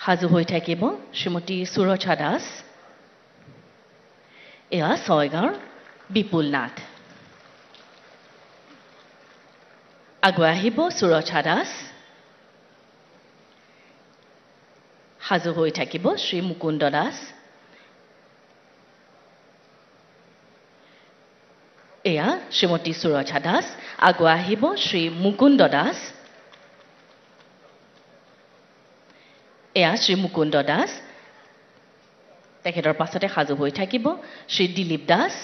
সাজু হৈ থাকিব শ্ৰীমতী সুৰক্ষা দাস এয়া ছয়গাঁৱৰ বিপুল নাথ আগুৱাই আহিব সুৰক্ষা দাস সাজু হৈ থাকিব শ্ৰী মুকুন্দ দাস এয়া শ্ৰীমতী সুৰক্ষা দাস আগুৱাই আহিব শ্ৰী মুকুন্দ দাস এয়া শ্ৰী মুকুন্দ দাস তেখেতৰ পাছতে সাজু হৈ থাকিব শ্ৰী দিলীপ দাস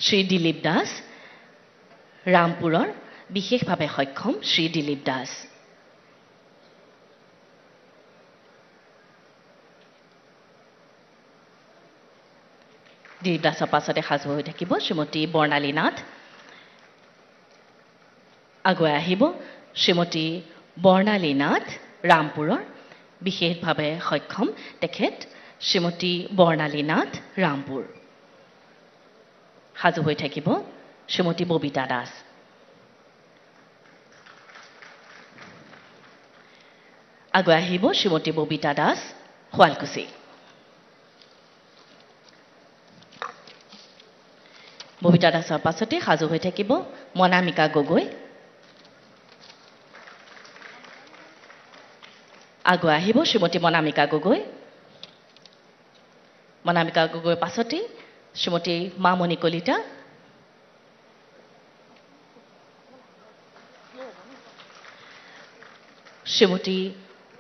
শ্ৰী দিলীপ দাস ৰামপুৰৰ বিশেষভাৱে সক্ষম শ্ৰী দিলীপ দাস দিলীপ দাসৰ পাছতে সাজু হৈ থাকিব শ্ৰীমতী বৰ্ণালী নাথ আগুৱাই আহিব শ্ৰীমতী বৰ্ণালী নাথ ৰামপুৰৰ বিশেষভাৱে সক্ষম তেখেত শ্ৰীমতী বৰ্ণালী নাথ ৰামপুৰ সাজু হৈ থাকিব শ্ৰীমতী ববিতা দাস আগুৱাই আহিব শ্ৰীমতী ববিতা দাস শুৱালকুছি ববিতা দাসৰ পাছতে সাজু হৈ থাকিব মনামিকা গগৈ আগুৱাই আহিব শ্ৰীমতী মনামিকা গগৈ মনামিকা গগৈৰ পাছতে শ্ৰীমতী মামণি কলিতা শ্ৰীমতী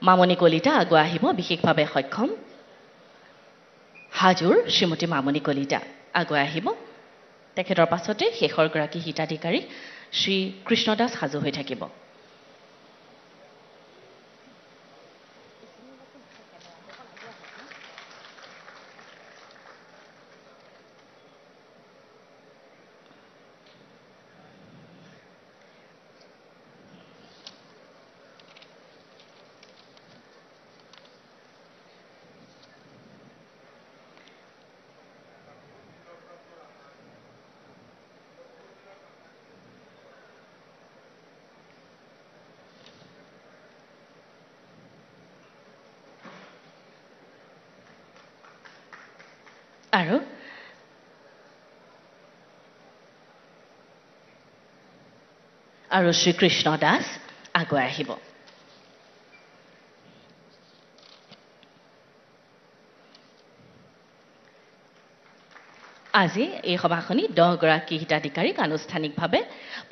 মামণি কলিতা আগুৱাই আহিব বিশেষভাৱে সক্ষম হাজোৰ শ্ৰীমতী মামণি কলিতা আগুৱাই আহিব তেখেতৰ পাছতে শেষৰ গৰাকী হিতাধিকাৰী শ্ৰী কৃষ্ণ দাস সাজু হৈ থাকিব আৰু শ্ৰীকৃষ্ণ দাস আগুৱাই আহিব আজি এই সভাখনি 10 গৰাকী হিতাধিকাৰীক আনুষ্ঠানিকভাৱে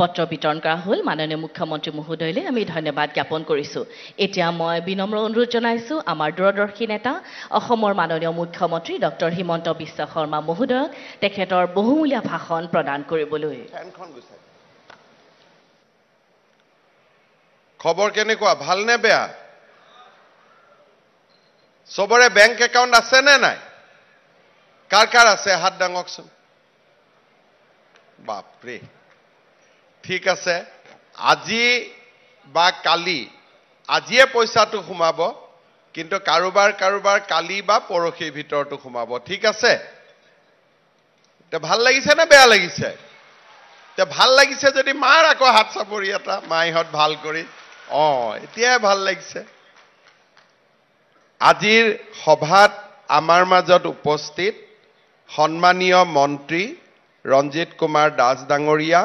পত্ৰ বিতৰণ কৰা হ'ল মাননীয় মুখ্যমন্ত্ৰী মহোদয়লৈ আমি ধন্যবাদ জ্ঞাপন কৰিছোঁ এতিয়া মই বিনম্ৰ অনুৰোধ জনাইছোঁ আমাৰ দূৰদৰ্শী নেতা অসমৰ মাননীয় মুখ্যমন্ত্ৰী ডক্টৰ হিমন্ত বিশ্ব শৰ্মা মহোদয়ক তেখেতৰ বহুমূলীয়া ভাষণ প্ৰদান কৰিবলৈ খবৰ কেনেকুৱা ভাল নে বেয়া সবৰে বেংক একাউণ্ট আছে নে নাই কাৰ কাৰ আছে হাত দাঙকচোন বাপৰে ঠিক আছে আজি বা কালি আজিয়ে পইচাটো সোমাব কিন্তু কাৰোবাৰ কালি বা পৰহিৰ ভিতৰটো সোমাব ঠিক আছে তে ভাল লাগিছে নে বেয়া লাগিছে তে ভাল লাগিছে যদি মাৰ আকৌ হাত চাপৰি এটা মাইহত ভাল কৰি এতিয়াই ভাল লাগিছে আজিৰ সভাত আমাৰ মাজত উপস্থিত সন্মানীয় মন্ত্ৰী ৰঞ্জিত কুমাৰ দাস ডাঙৰীয়া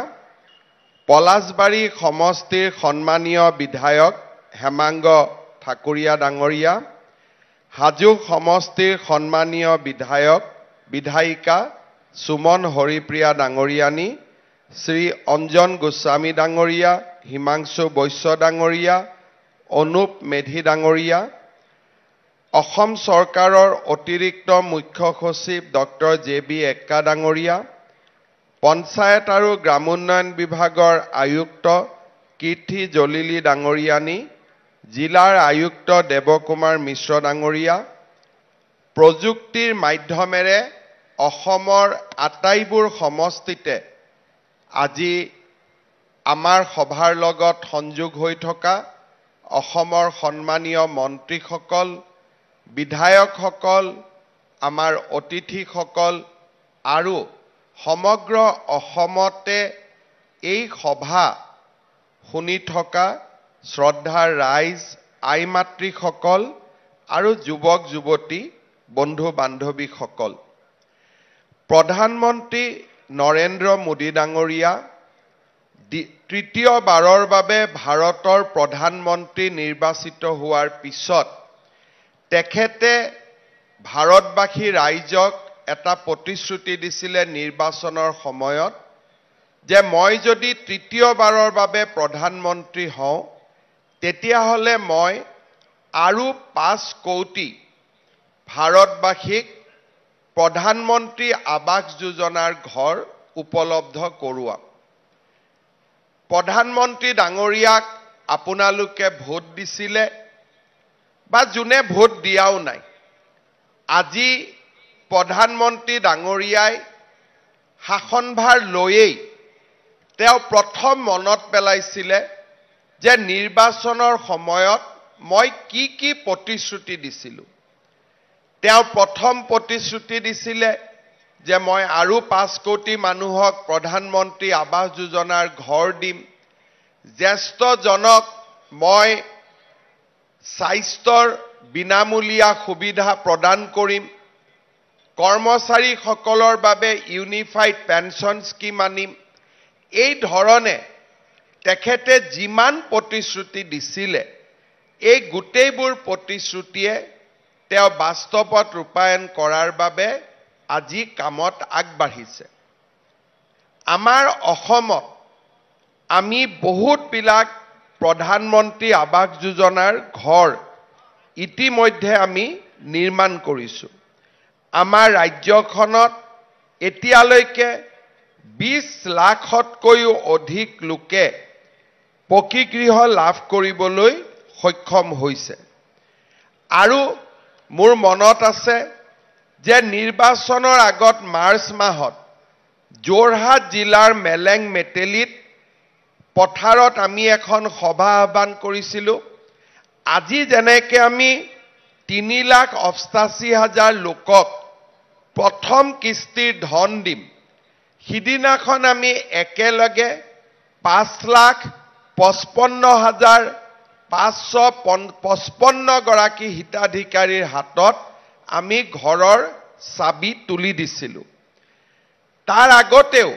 পলাশবাৰী সমষ্টিৰ সন্মানীয় বিধায়ক হেমাংগ ঠাকুৰীয়া ডাঙৰীয়া হাজো সমষ্টিৰ সন্মানীয় বিধায়িকা সুমন হৰিপ্ৰিয়া ডাঙৰীয়ানী শ্ৰী অঞ্জন গোস্বামী ডাঙৰীয়া হিমাংশু বৈশ্য ডাঙৰীয়া অনুপ মেধি ডাঙৰীয়া অসম চৰকাৰৰ অতিৰিক্ত মুখ্য সচিব ডক্টৰ জে.বি. এক্কা ডাঙৰীয়া পঞ্চায়ত আৰু গ্ৰামোন্নয়ন বিভাগৰ আয়ুক্ত কীৰ্তি জলিলী ডাঙৰীয়ানী জিলাৰ আয়ুক্ত দেৱকুমাৰ মিশ্ৰ ডাঙৰীয়া প্ৰযুক্তিৰ মাধ্যমেৰে অসমৰ আটাইবোৰ সমষ্টিতে আজি আমাৰ সভাৰ লগত সংযোগ হৈ থকা অসমৰ সন্মানীয় মন্ত্ৰীসকল বিধায়কসকল আমাৰ অতিথিসকল আৰু সমগ্ৰ অসমতে এই সভা শুনি থকা শ্ৰদ্ধাৰ ৰাইজ, আই মাতৃসকল আৰু যুৱক যুৱতী, বন্ধু বান্ধৱীসকল, প্ৰধানমন্ত্ৰী নৰেন্দ্ৰ মোদী ডাঙৰীয়া তৃতীয়বাৰৰ বাবে ভাৰতৰ প্ৰধানমন্ত্ৰী নিৰ্বাচিত হোৱাৰ পিছত তেখেতে ভাৰতবাসী ৰাইজক এটা প্ৰতিশ্ৰুতি দিছিলে নিৰ্বাচনৰ সময়ত যে মই যদি তৃতীয়বাৰৰ বাবে প্ৰধানমন্ত্ৰী হওঁ তেতিয়াহ'লে মই আৰু 5 কোটি ভাৰতবাসীক প্ৰধানমন্ত্ৰী আৱাস যোজনাৰ ঘৰ উপলব্ধ কৰোৱাম। প্ৰধানমন্ত্ৰী ডাঙৰীয়াক আপোনালোকে ভোট দিছিলে বা যোনে ভোট দিয়াও নাই, আজি প্ৰধানমন্ত্ৰী ডাঙৰীয়াই শাসনভাৰ লৈয়েই তেওঁ প্ৰথম মনত পেলাইছিলে যে নিৰ্বাচনৰ সময়ত মই কি কি প্ৰতিশ্ৰুতি দিছিলোঁ। তেওঁ প্ৰথম প্ৰতিশ্ৰুতি দিছিলে যে মই আৰু 5 কোটি মানুহক প্ৰধানমন্ত্ৰী আৱাস যোজনাৰ ঘৰ দিম, জ্যেষ্ঠজনক মই স্বাস্থ্যৰ বিনামূলীয়া সুবিধা প্ৰদান কৰিম, কৰ্মচাৰীসকলৰ বাবে ইউনিফাইড পেঞ্চন স্কিম আনিম। এই ধৰণে তেখেতে যিমান প্ৰতিশ্ৰুতি দিছিলে এই গোটেইবোৰ প্ৰতিশ্ৰুতিয়ে তেওঁ বাস্তৱত ৰূপায়ণ কৰাৰ বাবে আজি কামত আগবাঢ়িছে। আমাৰ অসমত আমি বহুতবিলাক প্ৰধানমন্ত্ৰী আৱাস যোজনাৰ ঘৰ ইতিমধ্যে আমি নিৰ্মাণ কৰিছোঁ। আমাৰ ৰাজ্যখনত এতিয়ালৈকে 20 লাখতকৈও অধিক লোকে পকী গৃহ লাভ কৰিবলৈ সক্ষম হৈছে। আৰু মোৰ মনত আছে যে নিৰ্বাচনৰ আগত মাৰ্চ মাহত যোৰহাট জিলাৰ মেলেং মেটেলিত পথাৰত আমি এখন সভা আহ্বান কৰিছিলোঁ। আজি যেনেকৈ আমি 3,88,000 লোকক প্ৰথম কিস্তিৰ ধন দিম, সিদিনাখন আমি একেলগে 5,55,555 গৰাকী হিতাধিকাৰীৰ হাতত আমি ঘৰৰ চাবি তুলি দিছিলোঁ। তাৰ আগতেও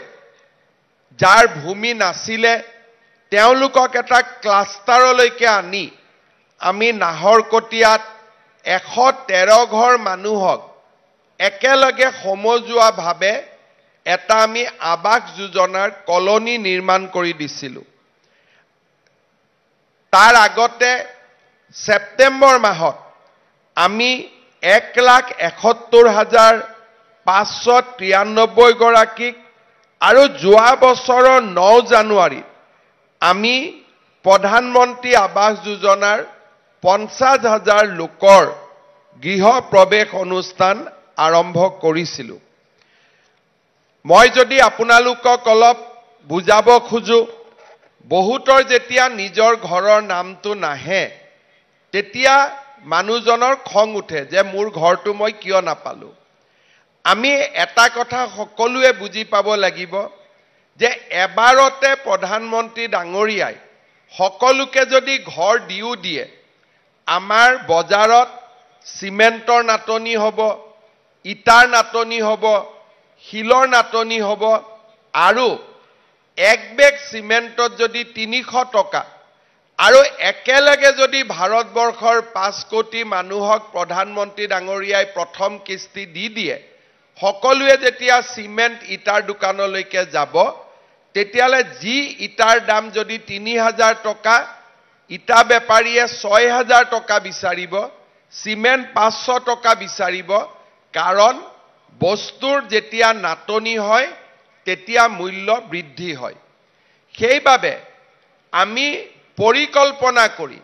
যাৰ ভূমি নাছিলে তেওঁলোকক এটা ক্লাষ্টাৰলৈকে আনি আমি নাহৰকটীয়াত 113 ঘৰ মানুহক একেলগে সমজুৱাভাৱে এটা আমি আৱাস যোজনাৰ কলনী নিৰ্মাণ কৰি দিছিলোঁ। তাৰ আগতে ছেপ্টেম্বৰ মাহত আমি 1,71,593 গৰাকীক আৰু যোৱা বছৰৰ 9 জানুৱাৰীত আমি প্ৰধানমন্ত্ৰী আৱাস যোজনাৰ 50,000 লোকৰ গৃহ প্ৰৱেশ অনুষ্ঠান আৰম্ভ কৰিছিলোঁ। মই যদি আপোনালোকক অলপ বুজাব খোজো, বহুতৰ যেতিয়া নিজৰ ঘৰৰ নামটো নাহে তেতিয়া মানুহজনৰ খং উঠে যে মোৰ ঘৰটো মই কিয় নাপালোঁ। আমি এটা কথা সকলোৱে বুজি পাব লাগিব যে এবাৰতে প্ৰধানমন্ত্ৰী ডাঙৰীয়াই সকলোকে যদি ঘৰ দিও দিয়ে, আমাৰ বজাৰত চিমেণ্টৰ নাটনি হ'ব, ইটাৰ নাটনি হ'ব, শিলৰ নাটনি হ'ব। আৰু এক বেগ চিমেণ্টত যদি 300 টকা আৰু একেলগে যদি ভাৰতবৰ্ষৰ 5 কোটি মানুহক প্ৰধানমন্ত্ৰী ডাঙৰীয়াই প্ৰথম কিস্তি দি দিয়ে, সকলোৱে যেতিয়া চিমেণ্ট ইটাৰ দোকানলৈকে যাব তেতিয়ালে যি ইটাৰ দাম যদি 3,000 টকা, ইটা বেপাৰীয়ে 6,000 টকা বিচাৰিব, চিমেণ্ট 500 টকা বিচাৰিব। কাৰণ বস্তুৰ যেতিয়া নাটনি হয় তেতিয়া মূল্য বৃদ্ধি হয়। সেইবাবে আমি পৰিকল্পনা কৰি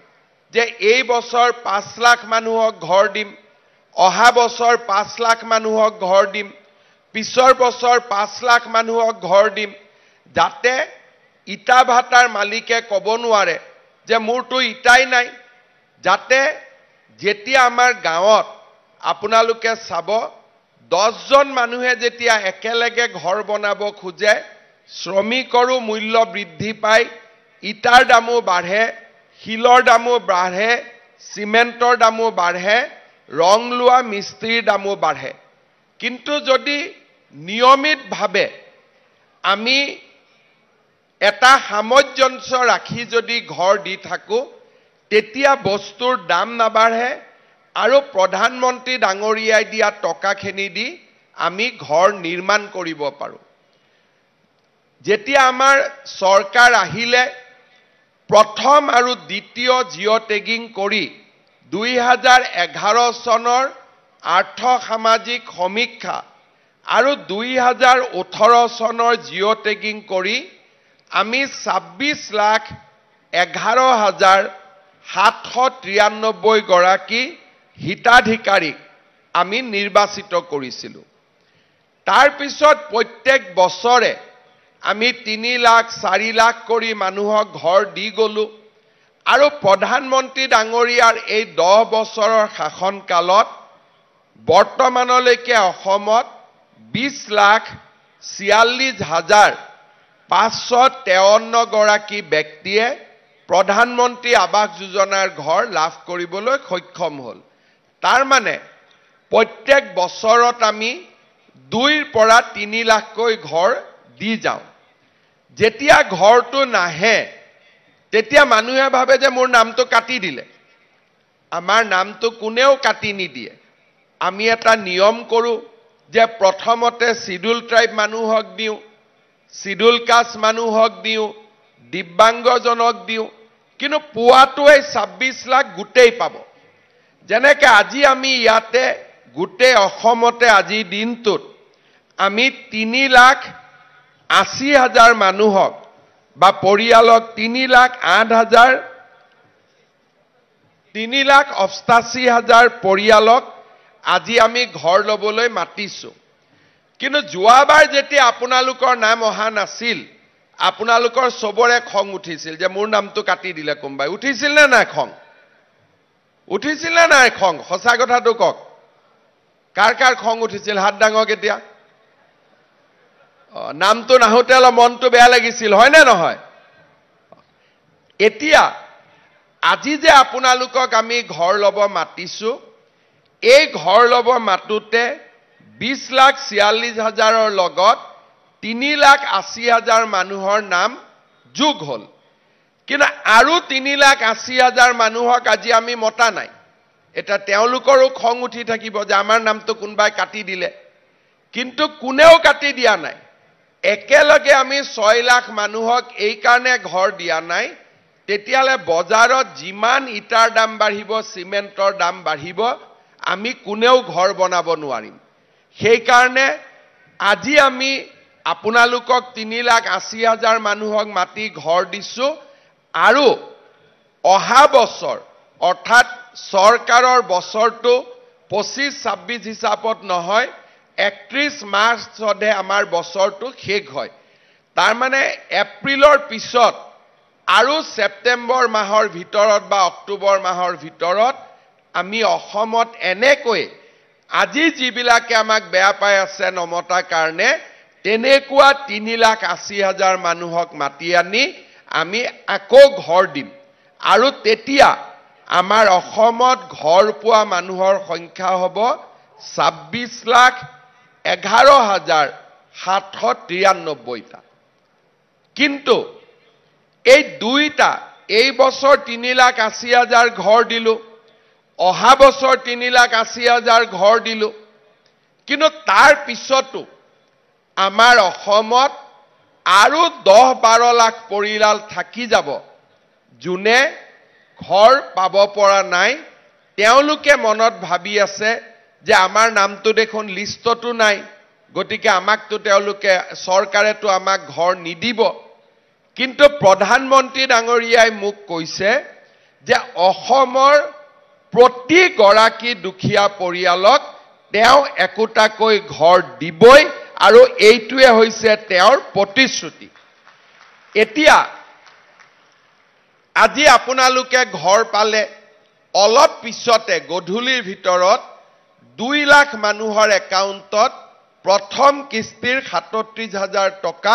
যে এই বছৰ 5 লাখ মানুহক ঘৰ দিম, অহা বছৰ 5 লাখ মানুহক ঘৰ দিম, পিছৰ বছৰ 5 লাখ মানুহক ঘৰ দিম, যাতে ইটা ভাটাৰ মালিকে ক'ব নোৱাৰে যে মোৰতো ইটাই নাই। যাতে যেতিয়া আমাৰ গাঁৱত আপোনালোকে চাব 10 জন মানুহে যেতিয়া একেলগে ঘৰ বনাব খোজে, শ্ৰমিকৰো মূল্য বৃদ্ধি পায়, ইটাৰ দামো বাঢ়ে, শিলৰ দামো বাঢ়ে, চিমেণ্টৰ দামো বাঢ়ে, ৰং লোৱা মিস্ত্ৰীৰ দামো বাঢ়ে। কিন্তু যদি নিয়মিতভাৱে আমি এটা সামঞ্জস্য ৰাখি যদি ঘৰ দি থাকো, তেতিয়া বস্তুৰ দাম নাবাঢ়ে আৰু প্ৰধানমন্ত্ৰী ডাঙৰীয়াই দিয়া টকাখিনি দি আমি ঘৰ নিৰ্মাণ কৰিব পাৰোঁ। যেতিয়া আমাৰ চৰকাৰ আহিলে প্ৰথম আৰু দ্বিতীয় জিঅ' টেগিং কৰি 2011 চনৰ আৰ্থ সামাজিক সমীক্ষা আৰু 2018 চনৰ জিঅ' টেগিং কৰি আমি 26,11,793 গৰাকী হিতাধিকাৰীক আমি নিৰ্বাচিত কৰিছিলোঁ। তাৰ পিছত প্ৰত্যেক বছৰে আমি 3 লাখ 4 লাখ কৰি মানুহক ঘৰ দি গলো আৰু প্ৰধানমন্ত্ৰী ডাঙৰীয়াৰ এই 10 বছৰৰ শাসনকালত বৰ্তমানলৈকে অসমত 20,46,553 গৰাকী ব্যক্তিয়ে প্ৰধানমন্ত্ৰী আৱাস যোজনাৰ ঘৰ লাভ কৰিবলৈ সক্ষম হ'ল। তাৰ মানে প্ৰত্যেক বছৰত আমি 2 পৰা 3 লাখকৈ ঘৰ দি যাওঁ। যেতিয়া ঘৰটো নাহে তেতিয়া মানুহে ভাবে যে মোৰ নামটো কাটি দিলে। আমাৰ নামটো কোনেও কাটি নিদিয়ে। আমি এটা নিয়ম কৰোঁ যে প্ৰথমতে শিডিউল ট্ৰাইব মানুহক দিওঁ, শিডিউল কাষ্ট মানুহক দিওঁ, দিব্যাংগজনক দিওঁ, কিন্তু পোৱাটো এই 26 লাখ গোটেই পাব। যেনেকৈ আজি আমি ইয়াতে গোটেই অসমতে আজিৰ দিনটোত আমি 3,80,000 মানুহক বা পৰিয়ালক 3,88,000 পৰিয়ালক আজি আমি ঘৰ ল'বলৈ মাতিছোঁ। কিন্তু যোৱাবাৰ যেতিয়া আপোনালোকৰ নাম অহা নাছিল, আপোনালোকৰ চবৰে খং উঠিছিল যে মোৰ নামটো কাটি দিলে কোনোবাই। উঠিছিল নে নাই খং? উঠিছিল নে নাই খং? সঁচা কথাটো কওক। কাৰ কাৰ খং উঠিছিল? হাত ডাঙক এতিয়া। নামটো নাহোঁতে অলপ মনটো বেয়া লাগিছিল, হয় নে নহয়? এতিয়া আজি যে আপোনালোকক আমি ঘৰ ল'ব মাতিছোঁ, এই ঘৰ ল'ব মাতোতে 20,46,000 লগত 3,80,000 মানুহৰ নাম যোগ হ'ল। কিন্তু আৰু 3,80,000 মানুহক আজি আমি মতা নাই। এটা তেওঁলোকৰো খং উঠি থাকিব যে আমাৰ নামটো কোনোবাই কাটি দিলে, কিন্তু কোনেও কাটি দিয়া নাই। একেলগে আমি 6 লাখ মানুহক এই কাৰণে ঘৰ দিয়া নাই, তেতিয়ালে বজাৰত যিমান ইটাৰ দাম বাঢ়িব, চিমেণ্টৰ দাম বাঢ়িব, আমি কোনেও ঘৰ বনাব নোৱাৰিম। সেইকাৰণে আজি আমি আপোনালোকক 3,80,000 মানুহক মাতি ঘৰ দিছোঁ আৰু অহা বছৰ অৰ্থাৎ চৰকাৰৰ বছৰটো 25-26 হিচাপত নহয়, 31 মাৰ্চতহে আমাৰ বছৰটো শেষ হয়। তাৰমানে এপ্ৰিলৰ পিছত আৰু ছেপ্টেম্বৰ মাহৰ ভিতৰত বা অক্টোবৰ মাহৰ ভিতৰত আমি অসমত এনেকৈ আজি যিবিলাকে আমাক বেয়া পাই আছে নমতাৰ কাৰণে, তেনেকুৱা 3,80,000 মানুহক মাতি আনি আমি আকৌ ঘৰ দিম। আৰু তেতিয়া আমাৰ অসমত ঘৰ পোৱা মানুহৰ সংখ্যা হ'ব 26,11,793টা। কিন্তু এই দুইটা, এই বছৰ 3,80,000 ঘৰ দিলোঁ, অহা বছৰ 3,80,000 ঘৰ দিলোঁ, কিন্তু তাৰ পিছতো আমাৰ অসমত আৰু 10-12 লাখ পৰিয়াল থাকি যাব যোনে ঘৰ পাব পৰা নাই। তেওঁলোকে মনত ভাবি আছে যে আমাৰ নামটো দেখোন লিষ্টতো নাই, গতিকে আমাকতো তেওঁলোকে চৰকাৰেতো আমাক ঘৰ নিদিব। কিন্তু প্ৰধানমন্ত্ৰী ডাঙৰীয়াই মোক কৈছে যে অসমৰ প্ৰতিগৰাকী দুখীয়া পৰিয়ালক তেওঁ একোটাকৈ ঘৰ দিবই, আৰু এইটোৱে হৈছে তেওঁৰ প্ৰতিশ্ৰুতি। এতিয়া আজি আপোনালোকে ঘৰ পালে, অলপ পিছতে গধূলিৰ ভিতৰত 2 লাখ মানুহৰ একাউণ্টত প্ৰথম কিস্তিৰ 37,000 টকা,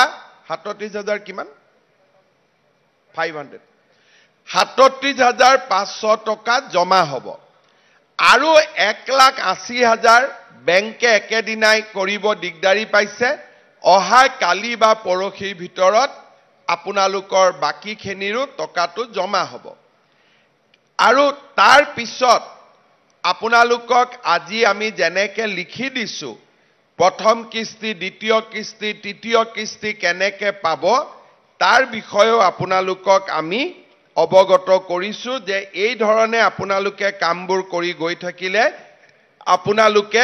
37,000 কিমান? 500 37,500 টকা জমা হ'ব আৰু 1,80,000 বেংকে একেদিনাই কৰিব দিগদাৰি পাইছে অহা কালি বা পৰহিৰ ভিতৰত আপোনালোকৰ বাকিখিনিৰো টকাটো জমা হ'ব আৰু তাৰ পিছত আপোনালোকক আজি আমি যেনেকে লিখি দিছো প্ৰথম কিস্তি দ্বিতীয় কিস্তি তৃতীয় কিস্তি কেনেকে পাব তাৰ বিষয়েও আপোনালোকক আমি অৱগত কৰিছো যে এই ধৰণে আপোনালোকে কামবোৰ কৰি গৈ থাকিলে আপোনালোকে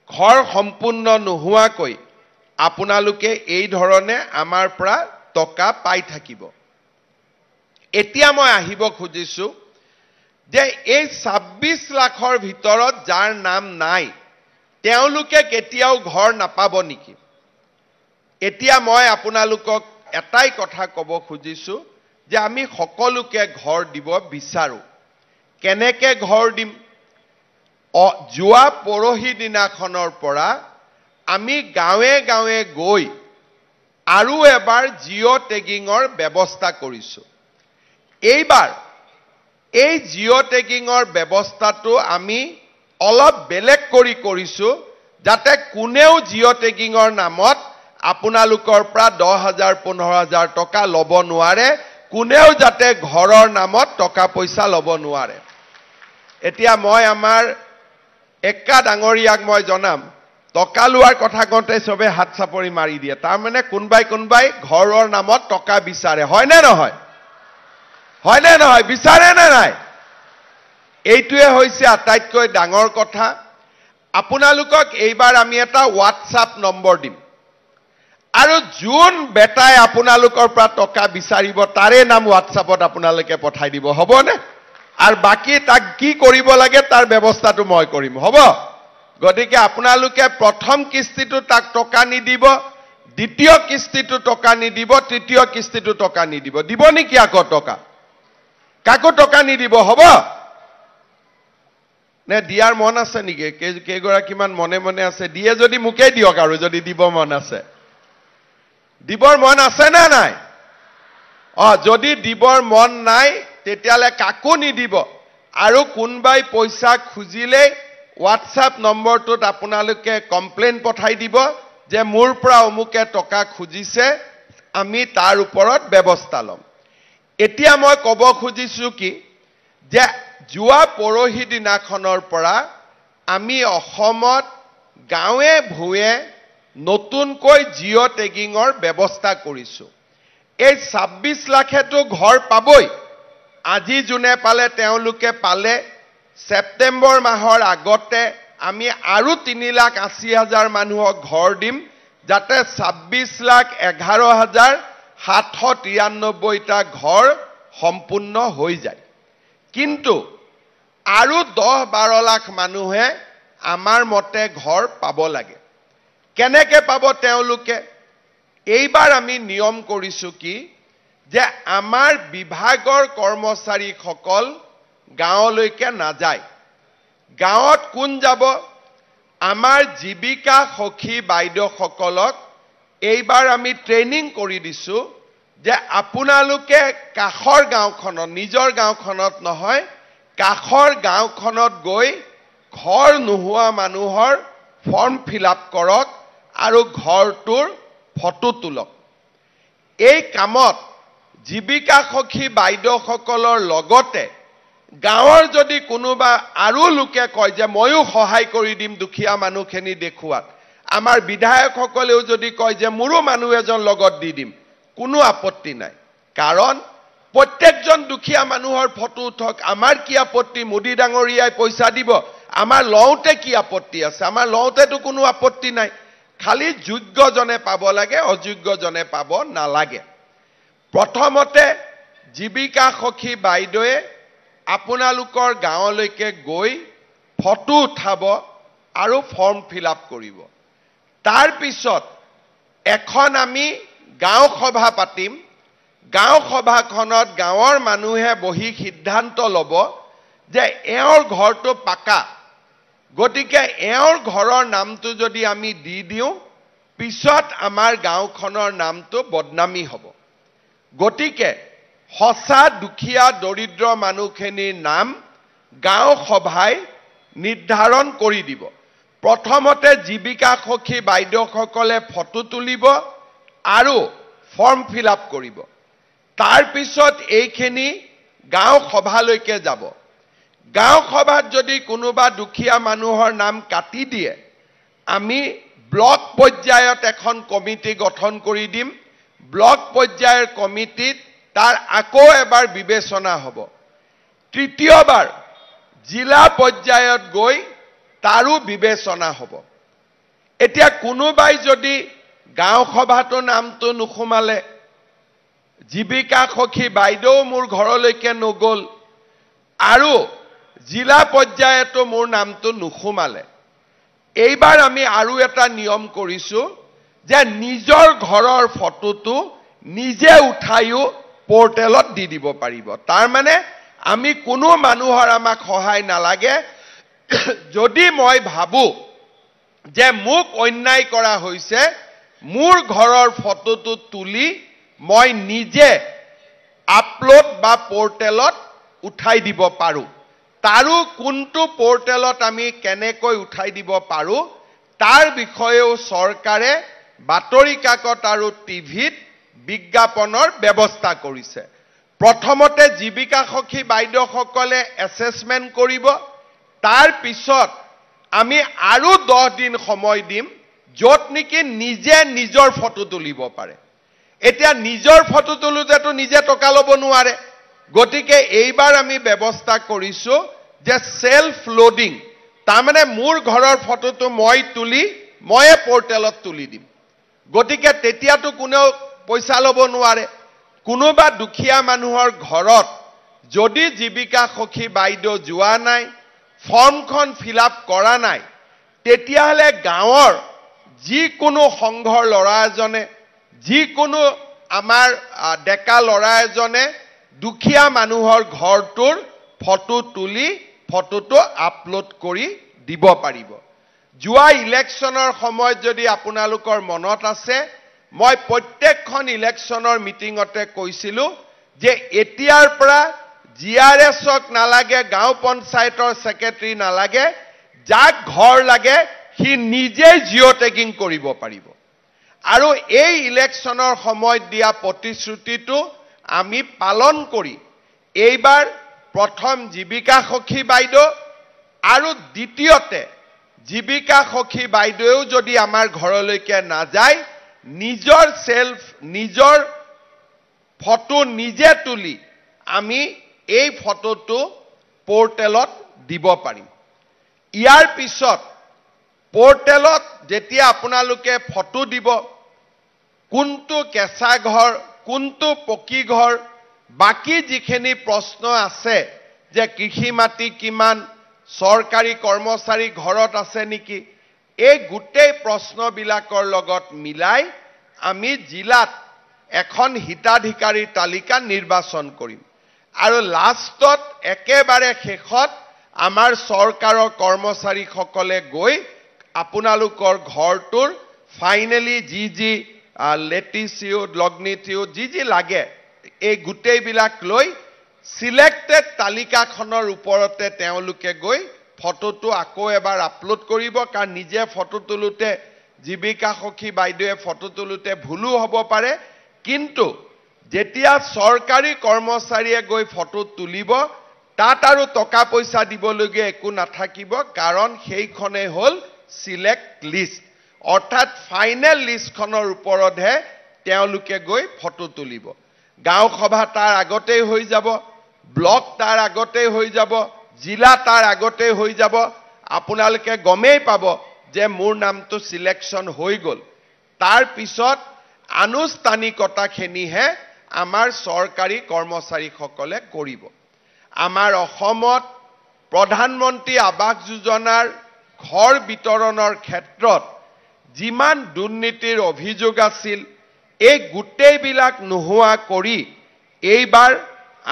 ঘৰ সম্পূৰ্ণ নোহোৱাকৈ আপোনালোকে এই ধৰণে আমাৰ পৰা টকা পাই থাকিব এতিয়া মই আহিব খুজিছো যে এই 26 লাখৰ ভিতৰত যাৰ নাম নাই তেওঁলোকে কেতিয়াও ঘৰ নাপাব নেকি এতিয়া মই আপোনালোকক এটাই কথা ক'ব খুজিছো যে আমি সকলোকে ঘৰ দিব বিচাৰো কেনেকে ঘৰ দিম যোৱা পৰহি দিনাখনৰ পৰা আমি গাঁৱে গাঁৱে গৈ আৰু এবাৰ জিঅ' টেগিঙৰ ব্যৱস্থা কৰিছো এইবাৰ এই জিঅ' টেগিঙৰ ব্যৱস্থাটো আমি অলপ বেলেগ কৰি কৰিছো যাতে কোনেও জিঅ' টেগিঙৰ নামত আপোনালোকৰ পৰা 10,000 15,000 টকা ল'ব নোৱাৰে কোনেও যাতে ঘৰৰ নামত টকা পইচা ল'ব নোৱাৰে এতিয়া মই আমাৰ একা ডাঙৰীয়াক মই জনাম টকা লোৱাৰ কথা কওঁতে সবে হাত চাপৰি মাৰি দিয়ে তাৰ মানে কোনবাই ঘৰৰ নামত টকা বিচাৰে হয় নে নহয় বিচাৰে নে নাই এইটোৱে হৈছে আটাইতকৈ ডাঙৰ কথা আপোনালোকক এইবাৰ আমি এটা WhatsApp নম্বৰ দিম আৰু যোন বেটাই আপোনালোকৰ পৰা টকা বিচাৰিব তাৰে নাম WhatsAppত আপোনালোকে পঠাই দিব হ'বনে আৰু বাকি তাক কি কৰিব লাগে তাৰ ব্যৱস্থাটো মই কৰিম হ'ব গতিকে আপোনালোকে প্ৰথম কিস্তিটো তাক টকা নিদিব দ্বিতীয় কিস্তিটো টকা নিদিব তৃতীয় কিস্তিটো টকা নিদিব দিব নেকি আকৌ টকা কাকো টকা নিদিব হ'ব নে দিয়াৰ মন আছে নেকি কেইগৰাকীমান মনে মনে আছে দিয়ে যদি মুকে দিয়ক আৰু যদি দিব মন আছে দিবৰ মন আছে না নাই যদি দিবৰ মন নাই তেতিয়ালে কাকো নিদিব আৰু কোনবাই পইচা খুজিলে WhatsApp নম্বৰটোত আপোনালোকে কমপ্লেইন পঠাই দিব যে মোৰ পৰা অমুকে টকা খুজিছে আমি তাৰ ওপৰত ব্যৱস্থা ল'ম এতিয়া মই ক'ব খুজিছো কি যে যোৱা পৰহি দিনাখনৰ পৰা আমি অসমত গাঁৱে ভূঞে নতুনকৈ জিঅ' টেগিঙৰ ব্যৱস্থা কৰিছো এই 26 লাখেতো ঘৰ পাবই আজি যোনে পালে তেওঁলোকে পালে সেপ্টেম্বৰ মাহৰ আগতে আমি আৰু 3,80,000 মানুহক ঘৰ দিম যাতে 26,11,793টা ঘৰ সম্পূৰ্ণ হৈ যায় কিন্তু আৰু 10-12 লাখ মানুহে আমাৰ মতে ঘৰ পাব লাগে কেনেকে পাব তেওঁলোকে এইবাৰ আমি নিয়ম কৰিছো কি যে আমাৰ বিভাগৰ কৰ্মচাৰীসকল গাঁৱলৈকে নাযায় গাঁৱত কোন যাব আমাৰ জীৱিকা সখী বাইদেউসকলক এইবাৰ আমি ট্ৰেইনিং কৰি দিছো যে আপোনালোকে কাখৰ গাঁওখনত নিজৰ গাঁওখনত নহয় কাখৰ গাঁওখনত গৈ ঘৰ নোহোৱা মানুহৰ ফৰ্ম ফিল আপ কৰক আৰু ঘৰটোৰ ফটো তোলক এই কামত জীৱিকা সখী বাইদেউসকলৰ লগতে গাঁৱৰ যদি কোনোবা আৰু লোকে কয় যে ময়ো সহায় কৰি দিম দুখীয়া মানুহখিনি দেখুৱাত আমাৰ বিধায়কসকলেও যদি কয় যে মোৰো মানুহ এজন লগত দি দিম কোনো আপত্তি নাই কাৰণ প্ৰত্যেকজন দুখীয়া মানুহৰ ফটো উঠক আমাৰ কি আপত্তি মোদী ডাঙৰীয়াই পইচা দিব আমাৰ লওঁতে কি আপত্তি আছে আমাৰ লওঁতেতো কোনো আপত্তি নাই খালি যোগ্যজনে পাব লাগে অযোগ্যজনে পাব নালাগে প্ৰথমতে জীৱিকা সখী বাইদেৱে আপোনালোকৰ গাঁৱলৈকে গৈ ফটো উঠাব আৰু ফৰ্ম ফিল আপ কৰিব তাৰ পিছত এখন আমি গাঁও সভা পাতিম গাঁও সভাখনত গাঁৱৰ মানুহে বহি সিদ্ধান্ত ল'ব যে এওঁৰ ঘৰটো পাকা গতিকে এওঁৰ ঘৰৰ নামটো যদি আমি দি দিওঁ পিছত আমাৰ গাঁওখনৰ নামটো বদনামী হ'ব গতিকে সঁচা দুখীয়া দৰিদ্ৰ মানুহখিনিৰ নাম গাঁও সভাই নিৰ্ধাৰণ কৰি দিব প্ৰথমতে জীৱিকা সখী বাইদেউসকলে ফটো তুলিব আৰু ফৰ্ম ফিল আপ কৰিব তাৰ পিছত এইখিনি গাঁও সভালৈকে যাব গাঁও সভাত যদি কোনোবা দুখীয়া মানুহৰ নাম কাটি দিয়ে আমি ব্লক পৰ্যায়ত এখন কমিটি গঠন কৰি দিম ব্লক পৰ্যায়ৰ কমিটিত তাৰ আকৌ এবাৰ বিবেচনা হ'ব তৃতীয়বাৰ জিলা পৰ্যায়ত গৈ তাৰো বিবেচনা হ'ব এতিয়া কোনোবাই যদি গাঁও সভাটো নামটো নুখুমালে জীৱিকা সখী বাইদেউ মোৰ ঘৰলৈকে নগল আৰু জিলা পৰ্যায়তো মোৰ নামটো নুখুমালে এইবাৰ আমি আৰু এটা নিয়ম কৰিছো যে নিজৰ ঘৰৰ ফটোটো নিজে উঠাইও পোৰ্টেলত দি দিব পাৰিব তাৰ মানে আমি কোনো মানুহৰ আমাক সহায় নালাগে যদি মই ভাবো যে মোক অন্যায় কৰা হৈছে মোৰ ঘৰৰ ফটোটো তুলি মই নিজে আপলোড বা পোৰ্টেলত উঠাই দিব পাৰো তাৰো কোনটো পোৰ্টেলত আমি কেনেকৈ উঠাই দিব পাৰো তাৰ বিষয়েও চৰকাৰে বাতৰি কাকত আৰু টিভিত বিজ্ঞাপনৰ ব্যৱস্থা কৰিছে প্ৰথমতে জীৱিকা সখী বাইদেউসকলে এছেছমেন্ট কৰিব তাৰ পিছত আমি আৰু 10 দিন সময় দিম যত নেকি নিজে নিজৰ ফটো তুলিব পাৰে এতিয়া নিজৰ ফটো তুলুতেতো নিজে টকা ল'ব নোৱাৰে গতিকে এইবাৰ আমি ব্যৱস্থা কৰিছো যে সেলফ লোডিং তাৰ মানে মোৰ ঘৰৰ ফটোটো মই তুলি ময়ে পোৰ্টেলত তুলি দিম গতিকে তেতিয়াতো কোনেও পইচা ল'ব নোৱাৰে কোনোবা দুখীয়া মানুহৰ ঘৰত যদি জীৱিকা সখী বাইদেউ যোৱা নাই ফৰ্মখন ফিল আপ কৰা নাই তেতিয়াহলে গাঁৱৰ যিকোনো সংঘৰ ল'ৰা এজনে যিকোনো আমাৰ ডেকা ল'ৰা এজনে দুখীয়া মানুহৰ ঘৰটোৰ ফটো তুলি ফটোটো আপলোড কৰি দিব পাৰিব যোৱা ইলেকশ্যনৰ সময়ত যদি আপোনালোকৰ মনত আছে মই প্ৰত্যেকখন ইলেকশ্যনৰ মিটিঙতে কৈছিলো যে এতিয়াৰ পৰা জিআৰএছক নালাগে গাঁও পঞ্চায়তৰ সেক্ৰেটাৰী নালাগে যাক ঘৰ লাগে সি নিজে জিঅ' টেগিং কৰিব পাৰিব আৰু এই ইলেকশ্যনৰ সময়ত দিয়া প্ৰতিশ্ৰুতিটো আমি পালন কৰি এইবাৰ প্ৰথম জীৱিকা সখী বাইদেউ আৰু দ্বিতীয়তে জীৱিকা সখী বাইদেউ যদি আমাৰ ঘৰলৈকে নাযায় নিজৰ সেলফ নিজৰ ফটো নিজে তুলি আমি এই ফটোটো পোৰ্টেলত দিব পাৰিম ইয়াৰ পিছত পোৰ্টেলত যেতিয়া আপোনালোকে ফটো দিব কোনটো কেঁচা ঘৰ কোনটো পকী ঘৰ বাকি যিখিনি প্ৰশ্ন আছে যে কৃষি মাটি কিমান চৰকাৰী কৰ্মচাৰী ঘৰত আছে নেকি এই গোটেই প্ৰশ্নবিলাকৰ লগত মিলাই আমি জিলাত এখন হিতাধিকাৰী তালিকা নিৰ্বাচন কৰিম আৰু লাষ্টত একেবাৰে শেষত আমাৰ চৰকাৰৰ কৰ্মচাৰীসকলে গৈ আপোনালোকৰ ঘৰটোৰ ফাইনেলি যি লেটিচিউড লগ্নিটিউড যি লাগে এই গোটেইবিলাক লৈ সিলেক্টেড তালিকাখনৰ ওপৰতে তেওঁলোকে গৈ ফটোটো আকৌ এবাৰ আপলোড কৰিব কাৰণ নিজে ফটো তুলুতে জীৱিকা সখী বাইদেৱে ফটো তুলুতে ভুলো হ'ব পাৰে কিন্তু যেতিয়া চৰকাৰী কৰ্মচাৰীয়ে গৈ ফটো তুলিব তাত আৰু টকা পইচা দিবলগীয়া একো নাথাকিব কাৰণ সেইখনে হ'ল সিলেক্ট লিষ্ট অৰ্থাৎ ফাইনেল লিষ্টখনৰ ওপৰতহে তেওঁলোকে গৈ ফটো তুলিব গাঁও সভা তাৰ আগতেই হৈ যাব ব্লক তাৰ আগতেই হৈ যাব জিলা তাৰ আগতেই হৈ যাব আপোনালোকে গমেই পাব যে মোৰ নামটো সিলেকশন হৈ গল তাৰ পিছত আনুষ্ঠানিকতাখিনিহে আমাৰ চৰকাৰী কৰ্মচাৰীসকলে কৰিব আমাৰ অসমত প্ৰধানমন্ত্ৰী আৱাস যোজনাৰ ঘৰ বিতৰণৰ ক্ষেত্ৰত যিমান দুৰ্নীতিৰ অভিযোগ আছিল এই গোটেইবিলাক নোহোৱা কৰি এইবাৰ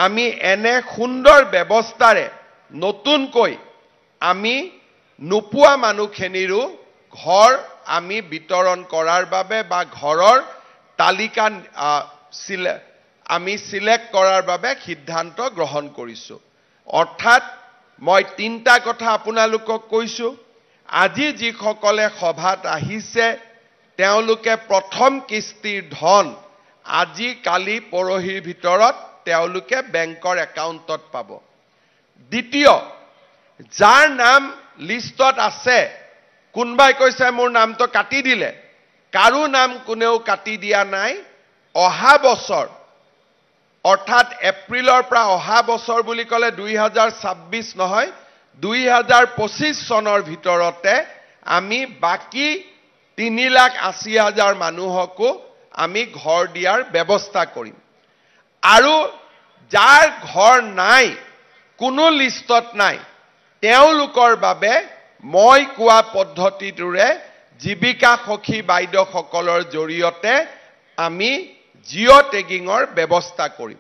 আমি এনে সুন্দৰ ব্যৱস্থাৰে নতুনকৈ আমি নোপোৱা মানুহখিনিৰো ঘৰ আমি বিতৰণ কৰাৰ বাবে বা ঘৰৰ তালিকা আমি সিলেক্ট কৰাৰ বাবে সিদ্ধান্ত গ্ৰহণ কৰিছো অৰ্থাৎ মই তিনটা কথা আপোনালোকক কৈছো আজি যিসকলে সভাত আহিছে তেওঁলোকে প্ৰথম কিস্তিৰ ধন আজি কালি পৰহিৰ ভিতৰত তেওঁলোকে বেংকৰ একাউণ্টত পাব দ্বিতীয় যাৰ নাম লিষ্টত আছে কোনবাই কৈছে মোৰ নামটো কাটি দিলে কাৰো নাম কোনেও কাটি দিয়া নাই অহা বছৰ অৰ্থাৎ এপ্ৰিলৰ পৰা অহা বছৰ বুলি ক'লে 2026 নহয় 2025 চনৰ ভিতৰতে আমি বাকি 3,80,000 মানুহকো আমি ঘৰ দিয়াৰ ব্যৱস্থা কৰিম আৰু যাৰ ঘৰ নাই কোনো লিষ্টত নাই তেওঁলোকৰ বাবে মই কোৱা পদ্ধতিটোৰে জীৱিকা সখী বাইদেউসকলৰ জৰিয়তে আমি জিঅ' টেগিঙৰ ব্যৱস্থা কৰিম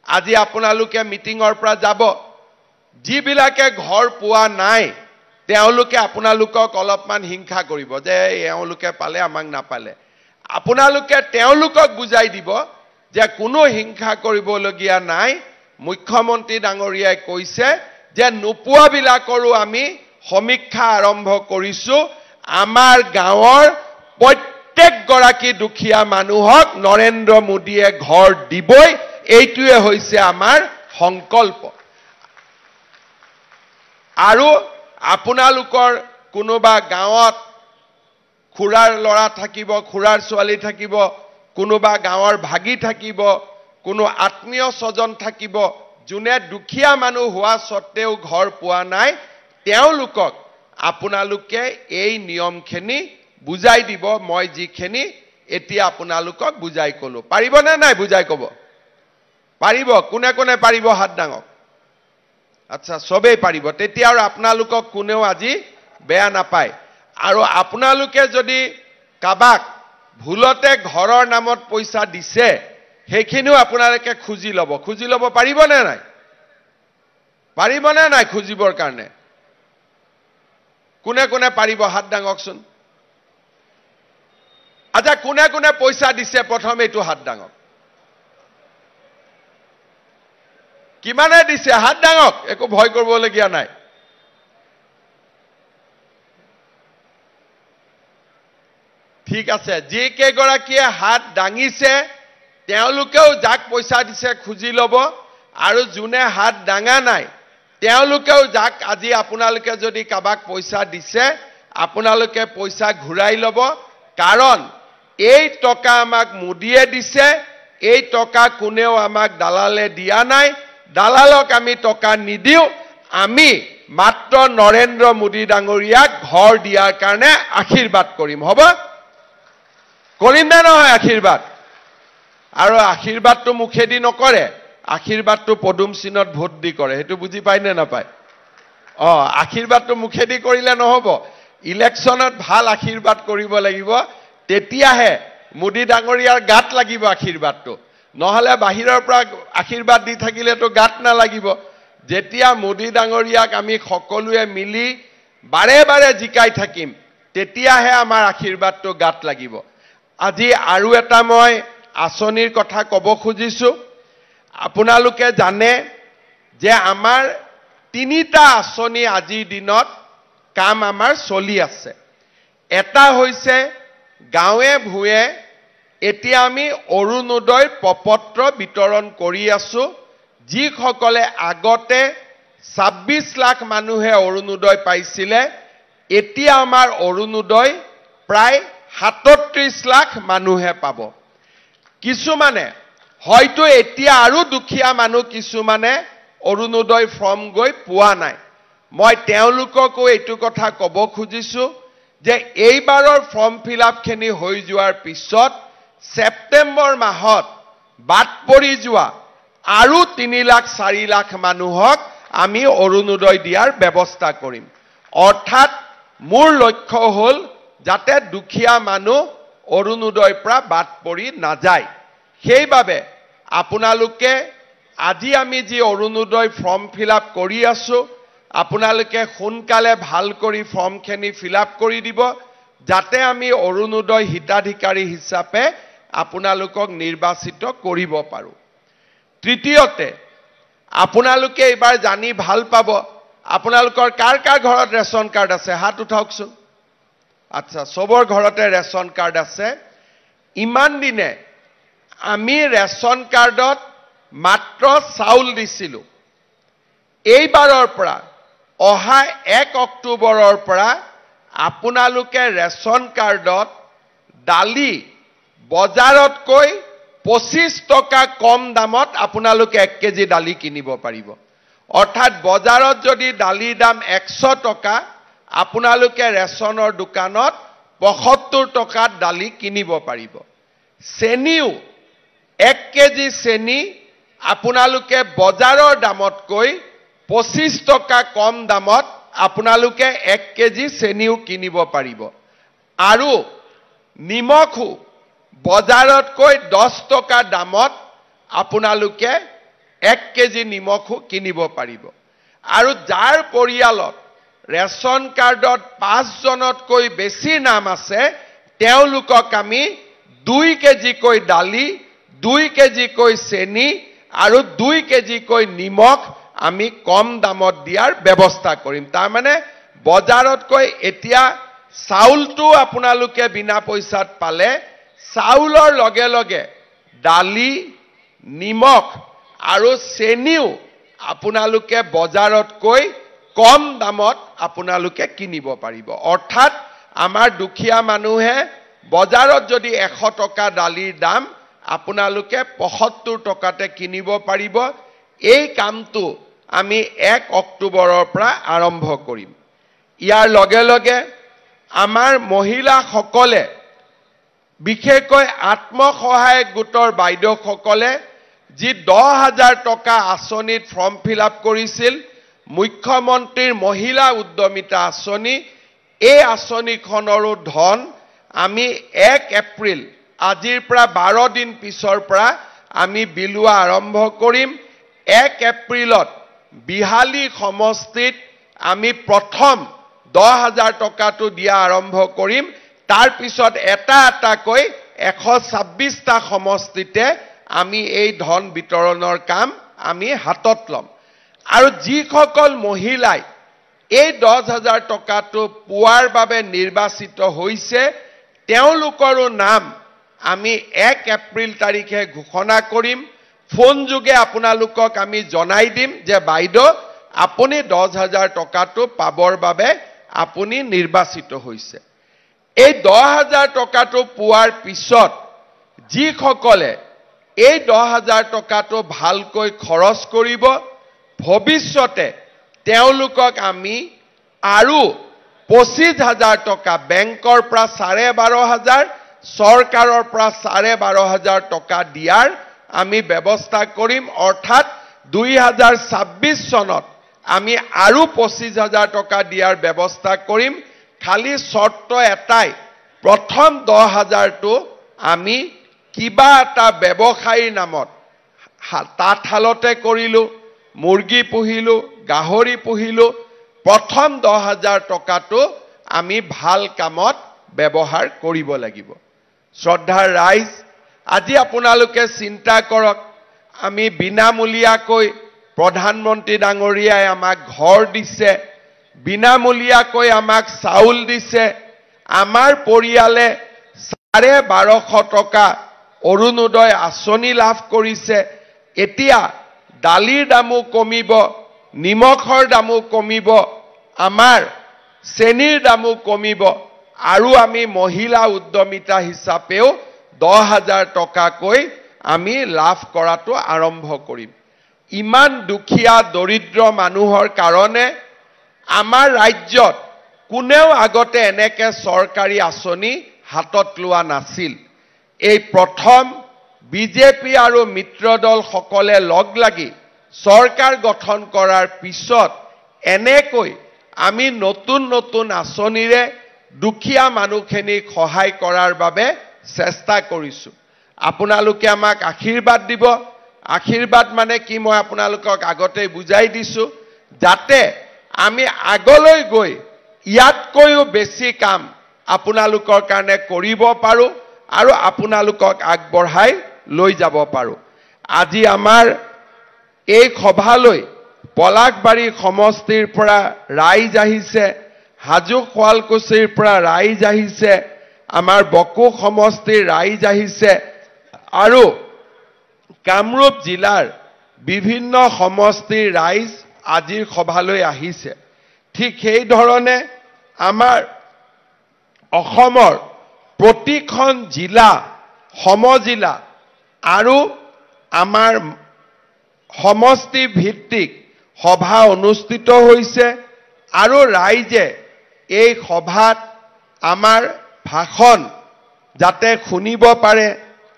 আজি আপোনালোকে মিটিঙৰ পৰা যাব যিবিলাকে ঘৰ পোৱা নাই তেওঁলোকে আপোনালোকক অলপমান হিংসা কৰিব যে এওঁলোকে পালে আমাক নাপালে আপোনালোকে তেওঁলোকক বুজাই দিব যে কোনো হিংসা কৰিবলগীয়া নাই মুখ্যমন্ত্ৰী ডাঙৰীয়াই কৈছে যে নোপোৱাবিলাকৰো আমি সমীক্ষা আৰম্ভ কৰিছো আমাৰ গাঁৱৰ প্ৰত্যেক গৰাকী দুখীয়া মানুহক নৰেন্দ্ৰ মোদীয়ে ঘৰ দিবই এইটোৱে হৈছে আমাৰ সংকল্প আৰু আপোনালোকৰ কোনোবা গাঁৱত খুৰাৰ ল'ৰা থাকিব খুৰাৰ ছোৱালী থাকিব কোনোবা গাঁৱৰ ভাগি থাকিব কোনো আত্মীয় স্বজন থাকিব যোনে দুখীয়া মানুহ হোৱা সত্ত্বেও ঘৰ পোৱা নাই তেওঁলোকক আপোনালোকে এই নিয়মখিনি বুজাই দিব মই যিখিনি এতিয়া আপোনালোকক বুজাই কলো পাৰিব নে নাই বুজাই কব পাৰিব কোনে কোনে পাৰিব হাত ডাঙক আচ্ছা সবেই পাৰিব তেতিয়া আৰু আপোনালোকক কোনেও আজি বেয়া নাপায় আৰু আপোনালোকে যদি কাবাক ভুলতে ঘৰৰ নামত পইচা দিছে সেইখিনিও আপোনালোকে খুজি ল'ব পাৰিব নে নাই খুজিবৰ কাৰণে কোনে কোনে পাৰিব হাত ডাঙকচোন আচ্ছা কোনে কোনে পইচা দিছে প্ৰথম এইটো হাত ডাঙক কিমানে দিছে হাত ডাঙক একো ভয় কৰিবলগীয়া নাই ঠিক আছে যে কেইগৰাকীয়ে হাত ডাঙিছে তেওঁলোকেও যাক পইচা দিছে খুজি ল'ব আৰু যোনে হাত ডাঙা নাই তেওঁলোকেও যাক আজি আপোনালোকে যদি কাবাক পইচা দিছে আপোনালোকে পইচা ঘূৰাই ল'ব কাৰণ এই টকা আমাক মোদীয়ে দিছে এই টকা কোনেও আমাক দালালে দিয়া নাই দালালক আমি টকা নিদিও আমি মাত্ৰ নৰেন্দ্ৰ মোদী ডাঙৰীয়াক ঘৰ দিয়াৰ কাৰণে আশীৰ্বাদ কৰিম হ'ব কৰিম না নহয় আশীৰ্বাদ আৰু আশীৰ্বাদটো মুখেদি নকৰে আশীৰ্বাদটো পদুম চিনত ভোট দি কৰে হেতু বুজি পায় নে নাপায় আশীৰ্বাদটো মুখেদি কৰিলে নহব ইলেকশনত ভাল আশীৰ্বাদ কৰিব লাগিব তেতিয়াহে মোদী ডাঙৰীয়াৰ গাত লাগিব আশীৰ্বাদটো নহলে বাহিৰৰ পৰা আশীৰ্বাদ দি থাকিলেতো গাত না লাগিব যেতিয়া মোদী ডাঙৰীয়াক আমি সকলোৱে মিলি বাৰে বাৰে জিকাই থাকিম তেতিয়াহে আমাৰ আশীৰ্বাদটো গাত লাগিব আজি আৰু এটা মই আঁচনিৰ কথা ক'ব খুজিছো আপোনালোকে জানে যে আমাৰ তিনিটা আঁচনি আজিৰ দিনত কাম আমাৰ চলি আছে এটা হৈছে গাঁৱে ভূঞে এতিয়া আমি অৰুণোদয় প্ৰপত্ৰ বিতৰণ কৰি আছো যিসকলে আগতে 26 লাখ মানুহে অৰুণোদয় পাইছিলে এতিয়া আমাৰ অৰুণোদয় প্ৰায় 37 লাখ মানুহে পাব কিছুমানে হয়তো এতিয়া আৰু দুখীয়া মানুহ কিছুমানে অৰুণোদয় ফৰ্ম গৈ পোৱা নাই মই তেওঁলোককো এইটো কথা ক'ব খুজিছো যে এইবাৰৰ ফৰ্ম ফিলআপ খিনি হৈ যোৱাৰ পিছত সেপ্টেম্বৰ মাহত বাদ পৰি যোৱা আৰু 3 লাখ 4 লাখ মানুহক আমি অৰুণোদয় দিয়াৰ ব্যৱস্থা কৰিম অৰ্থাৎ মোৰ লক্ষ্য হ'ল যাতে দুখীয়া মানুহ অৰুণোদয়ৰ পৰা বাদ পৰি নাযায় সেইবাবে আপোনালোকে আজি আমি যি অৰুণোদয় ফৰ্ম ফিলআপ কৰি আছো আপোনালোকে সোনকালে ভাল কৰি ফৰ্মখিনি ফিলআপ কৰি দিব যাতে আমি অৰুণোদয় হিতাধিকাৰী হিচাপে আপোনালোকক নিৰ্বাচিত কৰিব পাৰো তৃতীয়তে আপোনালোকে এইবাৰ জানি ভাল পাব আপোনালোকৰ কাৰ কাৰ ঘৰত ৰেচন কাৰ্ড আছে হাত উঠাওকচোন আচ্ছা সবৰ ঘৰতে ৰেচন কাৰ্ড আছে ইমান দিনে আমি ৰেচন কাৰ্ডত মাত্ৰ চাউল দিছিলো এইবাৰৰ পৰা অহা 1 অক্টোবৰৰ পৰা আপোনালোকে ৰেচন কাৰ্ডত দালি বজাৰতকৈ 25 টকা কম দামত আপোনালোকে 1 কেজি দালি কিনিব পাৰিব অৰ্থাৎ বজাৰত যদি দালিৰ দাম 100 টকা আপোনালোকে ৰেচনৰ দোকানত 75 টকাত দালি কিনিব পাৰিব চেনিও 1 কেজি চেনি আপোনালোকে বজাৰৰ দামতকৈ 25 টকা কম দামত আপোনালোকে 1 কেজি চেনিও কিনিব পাৰিব আৰু নিমখো বজাৰতকৈ 10 টকা দামত আপোনালোকে 1 কেজি নিমখো কিনিব পাৰিব আৰু যাৰ পৰিয়ালত ৰেচন কাৰ্ডত 5 জনতকৈ বেছি নাম আছে তেওঁলোকক আমি 2 কেজিকৈ দালি 2 কেজিকৈ চেনি আৰু 2 কেজিকৈ নিমখ আমি কম দামত দিয়াৰ ব্যৱস্থা কৰিম তাৰ মানে বজাৰতকৈ এতিয়া চাউলটো আপোনালোকে বিনা পইচাত পালে চাউলৰ লগে লগে দালি নিমখ আৰু চেনিও আপোনালোকে বজাৰতকৈ কম দামত আপোনালোকে কিনিব পাৰিব অৰ্থাৎ আমাৰ দুখীয়া মানুহে বজাৰত যদি 100 টকা দালিৰ দাম আপোনালোকে 75 টকাতে কিনিব পাৰিব এই কামটো আমি 1 অক্টোবৰৰ পৰা আৰম্ভ কৰিম ইয়াৰ লগে লগে আমাৰ মহিলাসকলে বিশেষকৈ আত্মসহায়ক গোটৰ বাইদেউসকলে যি 10,000 টকা আঁচনিত ফৰ্ম ফিল আপ কৰিছিল মুখ্যমন্ত্ৰীৰ মহিলা উদ্যমিতা আঁচনি এই আঁচনিখনৰো ধন আমি 1 এপ্ৰিল আজিৰ পৰা 12 দিন পিছৰ পৰা আমি বিলোৱা আৰম্ভ কৰিম 1 এপ্ৰিলত বিহালী সমষ্টিত আমি প্ৰথম 10,000 টকাটো দিয়া আৰম্ভ কৰিম তাৰ পিছত এটা এটাকৈ 126টা সমষ্টিতে আমি এই ধন বিতৰণৰ কাম আমি হাতত লম আৰু যিসকল মহিলাই এই 10,000 টকাটো পোৱাৰ বাবে নিৰ্বাচিত হৈছে তেওঁলোকৰো নাম আমি 1 এপ্ৰিল তাৰিখে ঘোষণা কৰিম ফোন যোগে আপোনালোকক আমি জনাই দিম যে বাইদেউ আপুনি 10,000 টকাটো পাবৰ বাবে আপুনি নিৰ্বাচিত হৈছে এই 10,000 টকাটো পোৱাৰ পিছত যিসকলে এই 10,000 টকাটো ভালকৈ খৰচ কৰিব ভৱিষ্যতে তেওঁলোকক আমি আৰু 25,000 টকা বেংকৰ পৰা 12,500 চৰকাৰৰ পৰা 12,500 টকা দিয়াৰ আমি ব্যৱস্থা কৰিম অৰ্থাৎ 2026 চনত আমি আৰু 25,000 টকা দিয়াৰ ব্যৱস্থা কৰিম খালি শৰ্ত এটাই প্ৰথম 10,000টো আমি কিবা এটা ব্যৱসায়ীৰ নামত তাঁতশালতে কৰিলো মুৰ্গী পুহিলো গাহৰি পুহিলো প্ৰথম 10,000 টকাটো আমি ভাল কামত ব্যৱহাৰ কৰিব লাগিব শ্ৰদ্ধাৰ ৰাইজ আজি আপোনালোকে চিন্তা কৰক আমি বিনামূলীয়াকৈ প্ৰধানমন্ত্ৰী ডাঙৰীয়াই আমাক ঘৰ দিছে বিনামূলীয়াকৈ আমাক চাউল দিছে আমাৰ পৰিয়ালে 1250 টকা অৰুণোদয় আঁচনি লাভ কৰিছে এতিয়া দালিৰ দামো কমিব নিমখৰ দামো কমিব আমাৰ চেনিৰ দামো কমিব আৰু আমি মহিলা উদ্যমিতা হিচাপেও 10,000 টকাকৈ আমি লাভ কৰাটো আৰম্ভ কৰিম ইমান দুখীয়া দৰিদ্ৰ মানুহৰ কাৰণে আমাৰ ৰাজ্যত কোনেও আগতে এনেকে চৰকাৰী আঁচনি হাতত লোৱা নাছিল এই প্ৰথম বিজেপি আৰু মিত্ৰ দল সকলে লগ লাগি চৰকাৰ গঠন কৰাৰ পিছত এনেকৈ আমি নতুন নতুন আঁচনিৰে দুখীয়া মানুহখিনিক সহায় কৰাৰ বাবে চেষ্টা কৰিছো আপোনালোকে আমাক আশীৰ্বাদ দিব আশীৰ্বাদ মানে কি মই আপোনালোকক আগতে বুজাই দিছো যাতে আমি আগলৈ গৈ ইয়াতকৈও বেছি কাম আপোনালোকৰ কাৰণে কৰিব পাৰো আৰু আপোনালোকক আগবঢ়াই লৈ যাব পাৰো আজি আমাৰ এই সভালৈ পলাশবাৰী সমষ্টিৰ পৰা ৰাইজ আহিছে, হাজো শুৱালকুছিৰ পৰা ৰাইজ আহিছে, আমাৰ বকো সমষ্টিৰ ৰাইজ আহিছে আৰু কামৰূপ জিলাৰ বিভিন্ন সমষ্টিৰ ৰাইজ আজিৰ সভালৈ আহিছে। ঠিক সেই ধৰণে আমাৰ অসমৰ প্ৰতিখন জিলা, সমজিলা আৰু আমাৰ সমষ্টি ভিত্তিক সভা অনুষ্ঠিত হৈছে আৰু ৰাইজে এই সভাত আমাৰ ভাষণ যাতে শুনিব পাৰে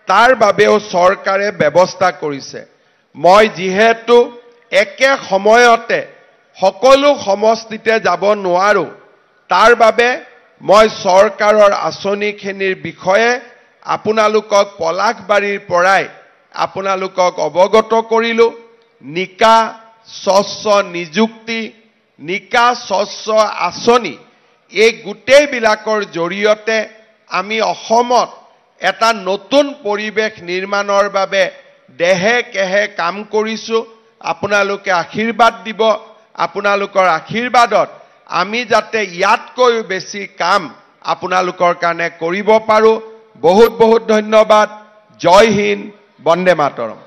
তাৰ বাবেও চৰকাৰে ব্যৱস্থা কৰিছে। মই যিহেতু একে সময়তে সকলো সমষ্টিতে যাব নোৱাৰো, তাৰ বাবে মই চৰকাৰৰ আঁচনিখিনিৰ বিষয়ে আপোনালোকক পলাশবাৰীৰ পৰাই আপোনালোকক অৱগত কৰিলো। নিকা স্বচ্ছ নিযুক্তি, নিকা স্বচ্ছ আঁচনি, এই গোটেইবিলাকৰ জৰিয়তে আমি অসমত এটা নতুন পৰিৱেশ নিৰ্মাণৰ বাবে দেহে কেহে কাম কৰিছো। আপোনালোকে আশীৰ্বাদ দিব। আপোনালোকৰ আশীৰ্বাদত আমি যাতে ইয়াতকৈ বেছি কাম আপোনালোকৰ কাৰণে কৰিব পাৰো। বহুত বহুত ধন্যবাদ। জয় হিন্দ, বন্দে মাতৰম।